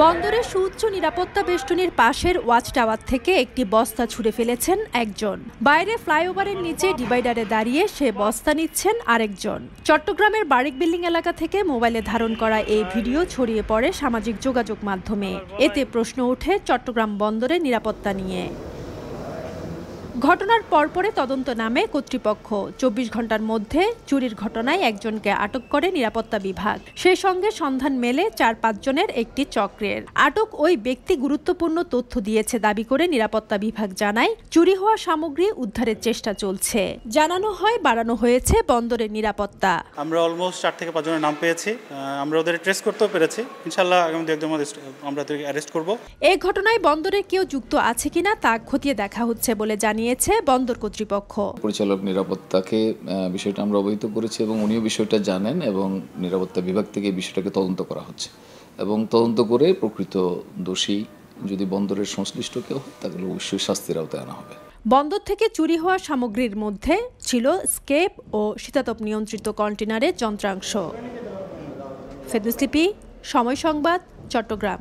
বন্দরে সুউচ্চ নিরাপত্তা বেষ্টনীর পাশের ওয়াচ টাওয়ার থেকে একটি বস্তা ছুঁড়ে ফেলেছেন একজন। বাইরে ফ্লাইওভারের নিচে ডিভাইডারে দাঁড়িয়ে সে বস্তা নিচ্ছেন আরেকজন। চট্টগ্রামের বারিক বিল্ডিং এলাকা থেকে মোবাইলে ধারণ করা এই ভিডিও ছড়িয়ে পড়ে সামাজিক যোগাযোগ মাধ্যমে। এতে প্রশ্ন ওঠে চট্টগ্রাম বন্দরের নিরাপত্তা নিয়ে। ঘটনার পরপরে তদন্ত নামে কর্তৃপক্ষ। ২৪ ঘন্টার মধ্যে চুরির ঘটনায় একজনকে আটক করে নিরাপত্তা বিভাগ। সেই সঙ্গে সন্ধান মেলে ৪-৫ জনের একটি চক্রের। আটক ওই ব্যক্তি গুরুত্বপূর্ণ তথ্য দিয়েছে দাবি করে নিরাপত্তা বিভাগ জানায়, চুরি হওয়া সামগ্রী উদ্ধারের চেষ্টা চলছে। জানানো হয় বাড়ানো হয়েছে বন্দরের নিরাপত্তা। আমরা অলমোস্ট ৪ থেকে ৫ জনের নাম পেয়েছি। আমরা ওদের ট্রেস করতেও পেরেছি। ইনশাআল্লাহ আগামী ২-১ দিনের মধ্যে আমরা ওদেরকে অ্যারেস্ট করব। এই ঘটনায় বন্দরে কেউ যুক্ত আছে কিনা তা খতিয়ে দেখা হচ্ছে বলে জানিয়েছে বন্দর কর্তৃপক্ষ। পরিচালক নিরাপত্তাকে বিষয়টা আমরা অবহিত করেছি এবং উনিও বিষয়টা জানেন এবং নিরাপত্তা বিভাগ থেকে এই বিষয়টাকে তদন্ত করা হচ্ছে এবং তদন্ত করে প্রকৃত দোষী যদি বন্দরের সংশ্লিষ্ট কেউ হয় তাহলে অবশ্যই শাস্তির আওতায় আনা হবে। বন্দর থেকে চুরি হওয়া সামগ্রীর মধ্যে ছিল স্কেপ ও শীতাতপ নিয়ন্ত্রিত কন্টেনারের যন্ত্রাংশ। ফেরদৌস লিপি, সময় সংবাদ, চট্টগ্রাম।